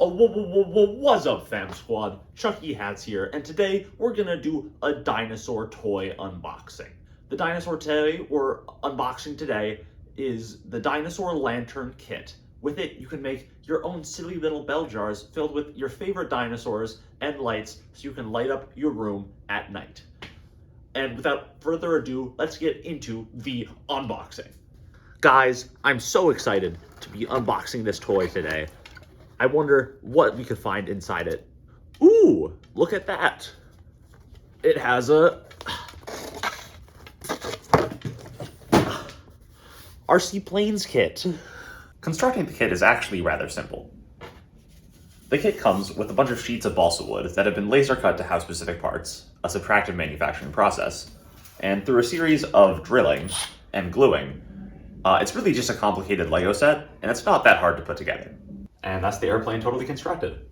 What's up, fam squad? Chucky Hats here, and today we're gonna do a dinosaur toy unboxing. The dinosaur toy we're unboxing today is the dinosaur lantern kit. With it, you can make your own silly little bell jars filled with your favorite dinosaurs and lights so you can light up your room at night. And without further ado, let's get into the unboxing. Guys, I'm so excited to be unboxing this toy today. I wonder what we could find inside it. Ooh, look at that. It has a RC Planes kit. Constructing the kit is actually rather simple. The kit comes with a bunch of sheets of balsa wood that have been laser cut to have specific parts, a subtractive manufacturing process, and through a series of drilling and gluing, it's really just a complicated Lego set, and it's not that hard to put together. And that's the airplane totally constructed.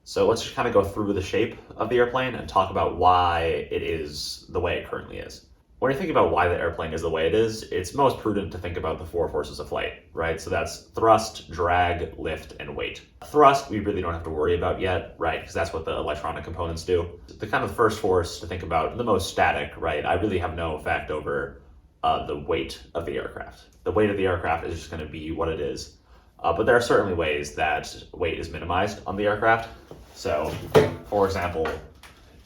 So let's just kind of go through the shape of the airplane and talk about why it is the way it currently is. When you think about why the airplane is the way it is, it's most prudent to think about the four forces of flight, right? So that's thrust, drag, lift, and weight. Thrust, we really don't have to worry about yet, right? Because that's what the electronic components do. The kind of first force to think about, the most static, right? I really have no effect over the weight of the aircraft. The weight of the aircraft is just going to be what it is. But there are certainly ways that weight is minimized on the aircraft. So, for example,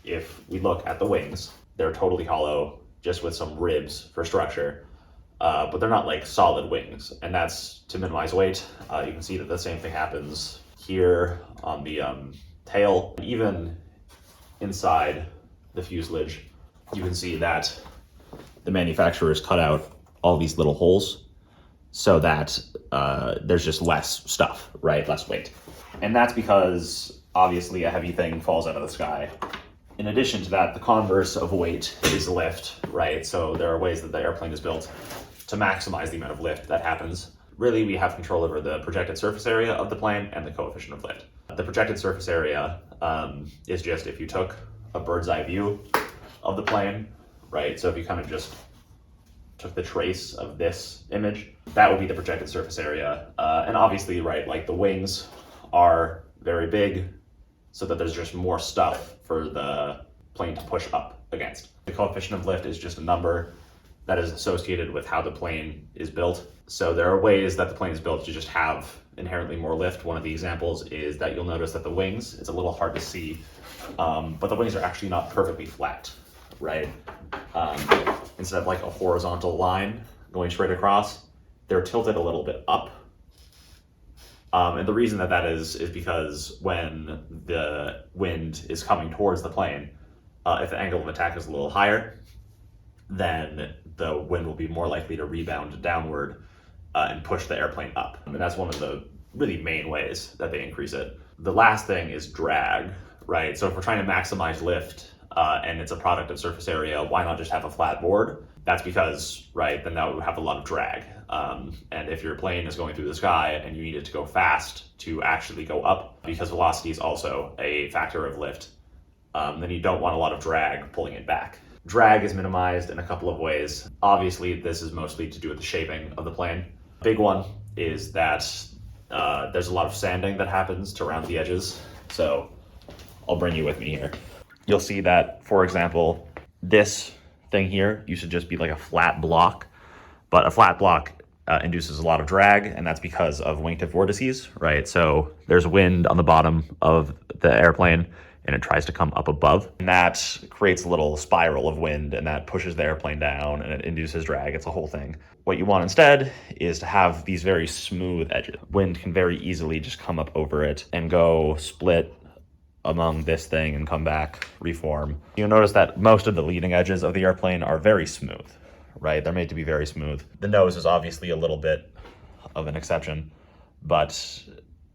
if we look at the wings, they're totally hollow, just with some ribs for structure, but they're not like solid wings, and that's to minimize weight. You can see that the same thing happens here on the tail. Even inside the fuselage, you can see that the manufacturers cut out all these little holes so that there's just less stuff, right? Less weight. And that's because obviously a heavy thing falls out of the sky. In addition to that, the converse of weight is lift, right? So there are ways that the airplane is built to maximize the amount of lift that happens. Really, we have control over the projected surface area of the plane and the coefficient of lift. The projected surface area is just if you took a bird's eye view of the plane, right? So if you kind of just took the trace of this image, that would be the projected surface area. And obviously, right, like the wings are very big so that there's just more stuff for the plane to push up against. The coefficient of lift is just a number that is associated with how the plane is built. So there are ways that the plane is built to just have inherently more lift. One of the examples is that you'll notice that the wings, it's a little hard to see, but the wings are actually not perfectly flat, right? Instead of like a horizontal line going straight across, they're tilted a little bit up. And the reason that that is because when the wind is coming towards the plane, if the angle of attack is a little higher, then the wind will be more likely to rebound downward and push the airplane up. And that's one of the really main ways that they increase it. The last thing is drag, right? So if we're trying to maximize lift, and it's a product of surface area, why not just have a flat board? That's because, right, then that would have a lot of drag. And if your plane is going through the sky and you need it to go fast to actually go up, because velocity is also a factor of lift, then you don't want a lot of drag pulling it back. Drag is minimized in a couple of ways. Obviously, this is mostly to do with the shaping of the plane. Big one is that there's a lot of sanding that happens to round the edges. So I'll bring you with me here. You'll see that, for example, this thing here used to just be like a flat block, but a flat block induces a lot of drag, and that's because of wingtip vortices, right? So there's wind on the bottom of the airplane, and it tries to come up above, and that creates a little spiral of wind, and that pushes the airplane down, and it induces drag. It's a whole thing. What you want instead is to have these very smooth edges. Wind can very easily just come up over it and go split among this thing and come back, reform. You'll notice that most of the leading edges of the airplane are very smooth, right? They're made to be very smooth. The nose is obviously a little bit of an exception, but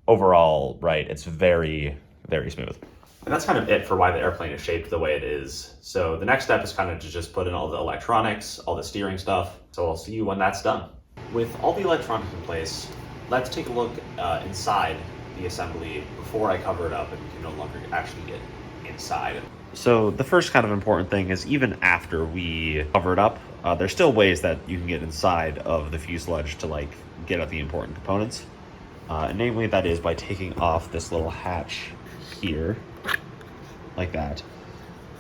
overall, right, it's very, very smooth. And that's kind of it for why the airplane is shaped the way it is. So the next step is kind of to just put in all the electronics, all the steering stuff. So I'll see you when that's done. With all the electronics in place, let's take a look inside the assembly before I cover it up and we can no longer actually get inside. So the first kind of important thing is even after we cover it up, there's still ways that you can get inside of the fuselage to like get at the important components. Namely, that is by taking off this little hatch here, like that.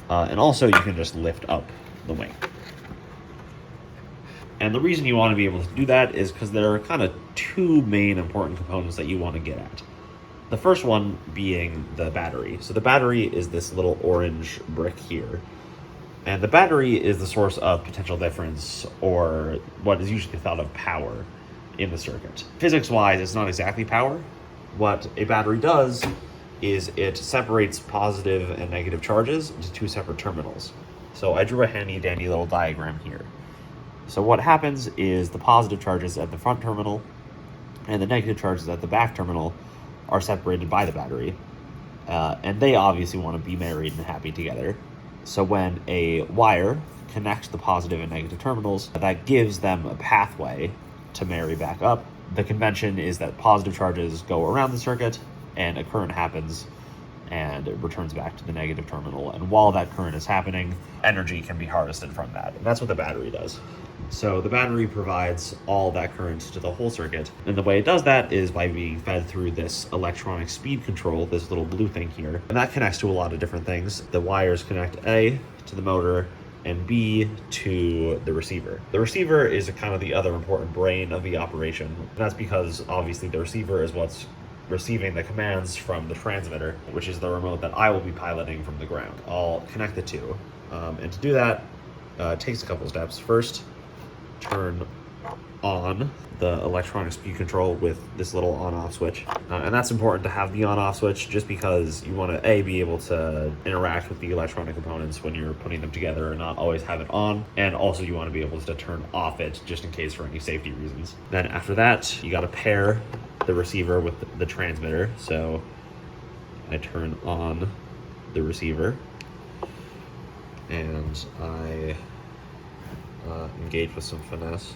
And also you can just lift up the wing. And the reason you want to be able to do that is because there are kind of two main important components that you want to get at. The first one being the battery. So the battery is this little orange brick here. And the battery is the source of potential difference, or what is usually thought of power in the circuit. Physics-wise, it's not exactly power. What a battery does is it separates positive and negative charges into two separate terminals. So I drew a handy-dandy little diagram here. So what happens is the positive charges at the front terminal and the negative charges at the back terminal are separated by the battery. And they obviously want to be married and happy together. So when a wire connects the positive and negative terminals, that gives them a pathway to marry back up. The convention is that positive charges go around the circuit and a current happens and it returns back to the negative terminal. And while that current is happening, energy can be harvested from that. And that's what the battery does. So the battery provides all that current to the whole circuit. And the way it does that is by being fed through this electronic speed control, this little blue thing here. And that connects to a lot of different things. The wires connect A to the motor and B to the receiver. The receiver is kind of the other important brain of the operation. And that's because obviously the receiver is what's receiving the commands from the transmitter, which is the remote that I will be piloting from the ground. I'll connect the two. And to do that, it takes a couple steps. First, turn on the electronic speed control with this little on-off switch. And that's important to have the on-off switch just because you want to, be able to interact with the electronic components when you're putting them together and not always have it on. And also you want to be able to turn off it just in case for any safety reasons. Then after that, you got to pair the receiver with the transmitter. So I turn on the receiver and I engage with some finesse.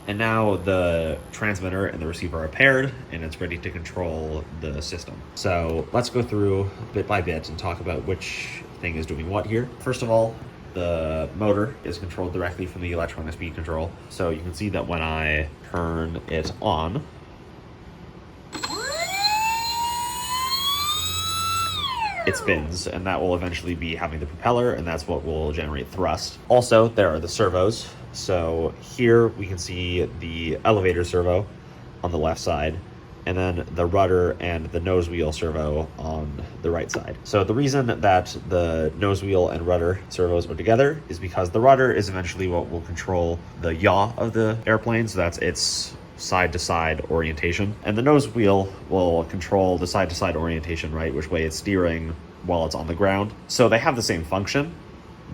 And now the transmitter and the receiver are paired and it's ready to control the system. So let's go through bit by bit and talk about which thing is doing what here. First of all, the motor is controlled directly from the electronic speed control. So you can see that when I turn it on, it spins, and that will eventually be having the propeller, and that's what will generate thrust. Also, there are the servos. So here we can see the elevator servo on the left side, and then the rudder and the nose wheel servo on the right side. So the reason that the nose wheel and rudder servos are together is because the rudder is eventually what will control the yaw of the airplane, so that's its side-to-side orientation. And the nose wheel will control the side-to-side orientation, right, which way it's steering while it's on the ground. So they have the same function,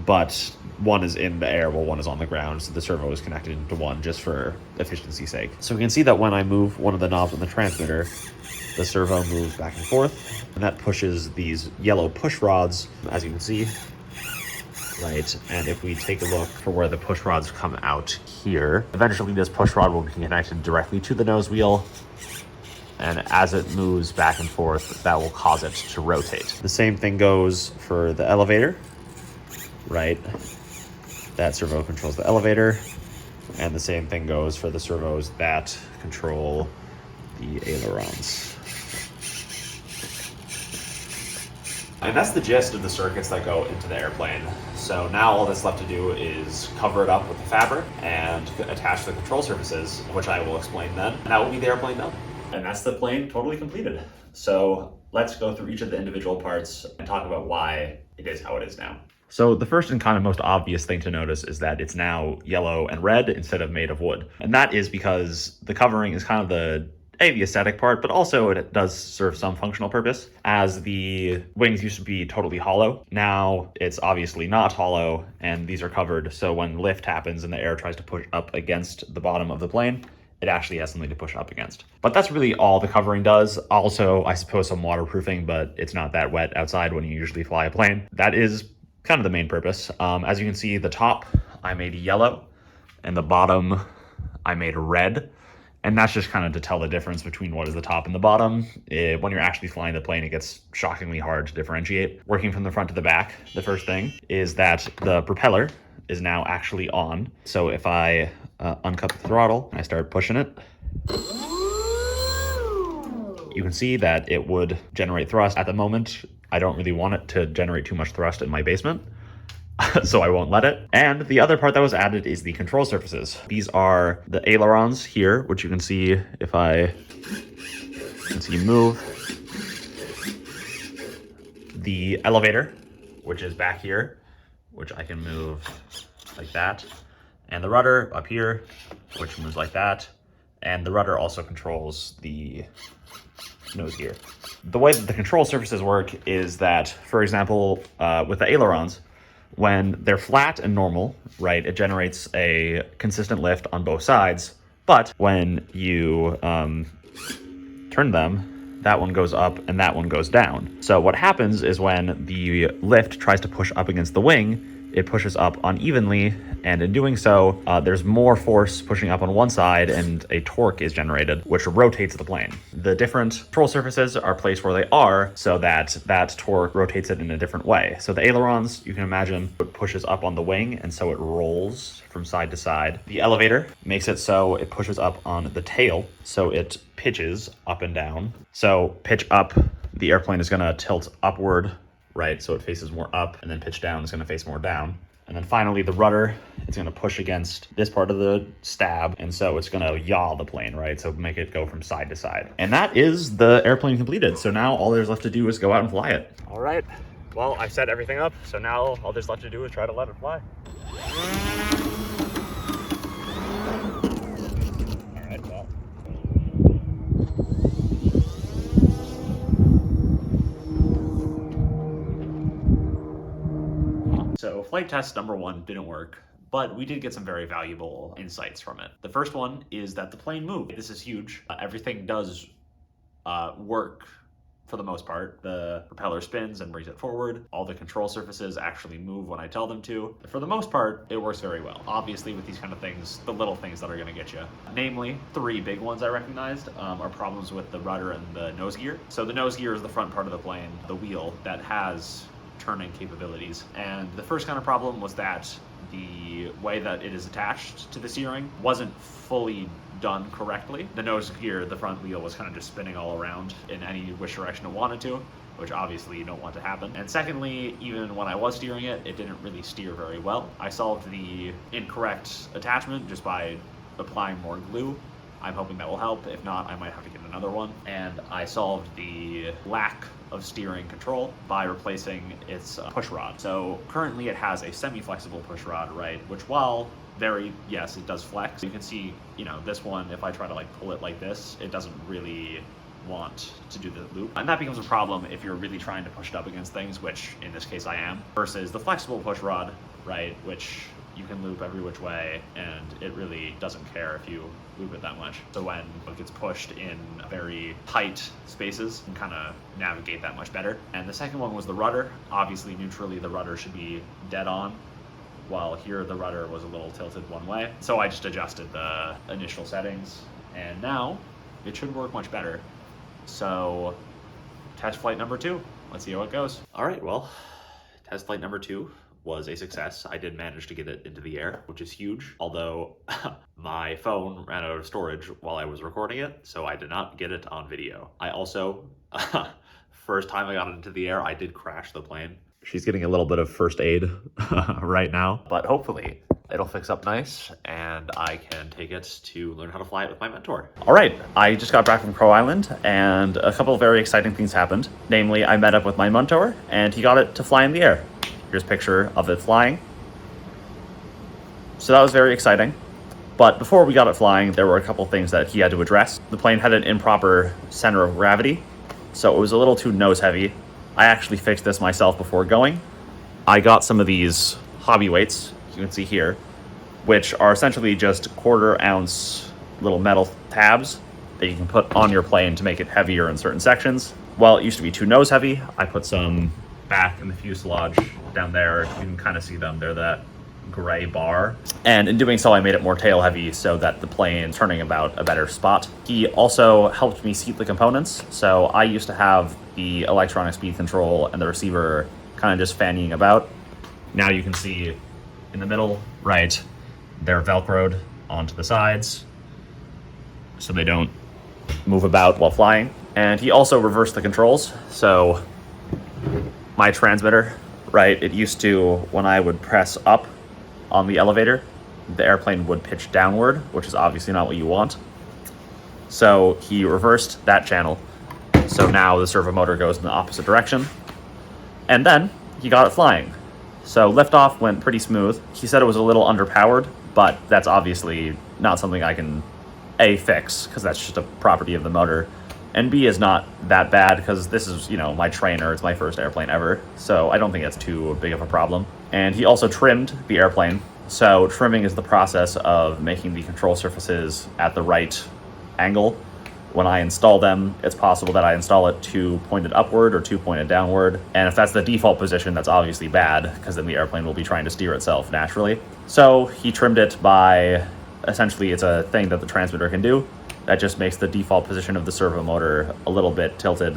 but one is in the air while one is on the ground, so the servo is connected into one just for efficiency's sake. So we can see that when I move one of the knobs on the transmitter, the servo moves back and forth, and that pushes these yellow push rods, as you can see, right? And if we take a look for where the push rods come out here, eventually this push rod will be connected directly to the nose wheel. And as it moves back and forth, that will cause it to rotate. The same thing goes for the elevator, right? That servo controls the elevator. And the same thing goes for the servos that control the ailerons. And that's the gist of the circuits that go into the airplane. So now all that's left to do is cover it up with the fabric and attach the control surfaces, which I will explain then. And that will be the airplane done. And that's the plane totally completed. So let's go through each of the individual parts and talk about why it is how it is now. So the first and kind of most obvious thing to notice is that it's now yellow and red instead of made of wood. And that is because the covering is kind of the aesthetic part, but also it does serve some functional purpose. As the wings used to be totally hollow, now it's obviously not hollow, and these are covered, so when lift happens and the air tries to push up against the bottom of the plane, it actually has something to push up against. But that's really all the covering does. Also, I suppose some waterproofing, but it's not that wet outside when you usually fly a plane. That is kind of the main purpose. As you can see, the top I made yellow, and the bottom I made red. And that's just kind of to tell the difference between what is the top and the bottom. When you're actually flying the plane, it gets shockingly hard to differentiate. Working from the front to the back, the first thing is that the propeller is now actually on. So if I uncup the throttle and I start pushing it, you can see that it would generate thrust. At the moment, I don't really want it to generate too much thrust in my basement, so I won't let it. And the other part that was added is the control surfaces. These are the ailerons here, which you can see if I move. The elevator, which is back here, which I can move like that. And the rudder up here, which moves like that. And the rudder also controls the nose gear. The way that the control surfaces work is that, for example, with the ailerons, when they're flat and normal, right, it generates a consistent lift on both sides. But when you turn them, that one goes up and that one goes down. So what happens is when the lift tries to push up against the wing, it pushes up unevenly, and in doing so, there's more force pushing up on one side and a torque is generated, which rotates the plane. The different control surfaces are placed where they are so that that torque rotates it in a different way. So the ailerons, you can imagine, it pushes up on the wing, and so it rolls from side to side. The elevator makes it so it pushes up on the tail, so it pitches up and down. So pitch up, the airplane is gonna tilt upward, right? So it faces more up, and then pitch down is going to face more down. And then finally the rudder, it's going to push against this part of the stab, and so it's going to yaw the plane, right? So make it go from side to side. And that is the airplane completed. So now all there's left to do is go out and fly it. All right, well, I've set everything up, so now all there's left to do is try to let it fly. All right, well. So flight test number 1 didn't work, but we did get some very valuable insights from it. The first one is that the plane moved. This is huge. Everything does work for the most part. The propeller spins and brings it forward. All the control surfaces actually move when I tell them to. For the most part, it works very well. Obviously, with these kind of things, the little things that are going to get you. Namely, 3 big ones I recognized are problems with the rudder and the nose gear. So the nose gear is the front part of the plane, the wheel that has turning capabilities. And the first kind of problem was that the way that it is attached to the steering wasn't fully done correctly. The nose gear, the front wheel, was kind of just spinning all around in any which direction it wanted to, which obviously you don't want to happen. And secondly, even when I was steering it, it didn't really steer very well. I solved the incorrect attachment just by applying more glue. I'm hoping that will help. If not, I might have to get another one. And I solved the lack of steering control by replacing its push rod. So currently it has a semi-flexible push rod, right? Which, while yes, it does flex. You can see, this one, if I try to pull it like this, it doesn't really want to do the loop. And that becomes a problem if you're really trying to push it up against things, which in this case I am, versus the flexible push rod, right? Which you can loop every which way, and it really doesn't care if you loop it that much. So when it gets pushed in very tight spaces, you can kind of navigate that much better. And the second one was the rudder. Obviously, neutrally, the rudder should be dead on, while here the rudder was a little tilted one way. So I just adjusted the initial settings, and now it should work much better. So test flight number 2, let's see how it goes. All right, well, test flight number 2 was a success. I did manage to get it into the air, which is huge, although my phone ran out of storage while I was recording it, so I did not get it on video. I also, first time I got it into the air, I did crash the plane. She's getting a little bit of first aid right now, but hopefully it'll fix up nice and I can take it to learn how to fly it with my mentor. All right, I just got back from Crow Island and a couple of very exciting things happened. Namely, I met up with my mentor and he got it to fly in the air. Here's a picture of it flying. So that was very exciting. But before we got it flying, there were a couple things that he had to address. The plane had an improper center of gravity, so it was a little too nose heavy. I actually fixed this myself before going. I got some of these hobby weights, you can see here, which are essentially just 1/4 ounce little metal tabs that you can put on your plane to make it heavier in certain sections. While it used to be too nose heavy, I put some back in the fuselage down there. You can kind of see them. They're that gray bar. And in doing so, I made it more tail heavy so that the plane's turning about a better spot. He also helped me seat the components. So I used to have the electronic speed control and the receiver kind of just fannying about. Now you can see in the middle, right, they're Velcroed onto the sides so they don't move about while flying. And he also reversed the controls. So my transmitter, right, it used to, when I would press up on the elevator, the airplane would pitch downward, which is obviously not what you want. So he reversed that channel. So now the servo motor goes in the opposite direction. And then he got it flying. So liftoff went pretty smooth. He said it was a little underpowered, but that's obviously not something I can A, fix, because that's just a property of the motor, and B, is not that bad, because this is, you know, my trainer. It's my first airplane ever, so I don't think that's too big of a problem. And he also trimmed the airplane. So trimming is the process of making the control surfaces at the right angle. When I install them, it's possible that I install it two pointed upward or two pointed downward. And if that's the default position, that's obviously bad, because then the airplane will be trying to steer itself naturally. So he trimmed it by, essentially, it's a thing that the transmitter can do that just makes the default position of the servo motor a little bit tilted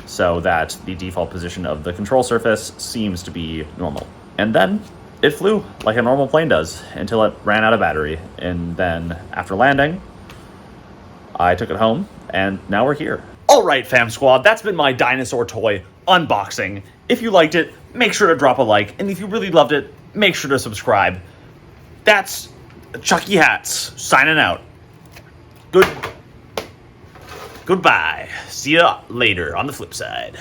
so that the default position of the control surface seems to be normal. And then it flew like a normal plane does until it ran out of battery. And then after landing, I took it home, and now we're here. All right, fam squad, that's been my dinosaur toy unboxing. If you liked it, make sure to drop a like, and if you really loved it, make sure to subscribe. That's Chucky Hats signing out. Goodbye. See ya later on the flip side.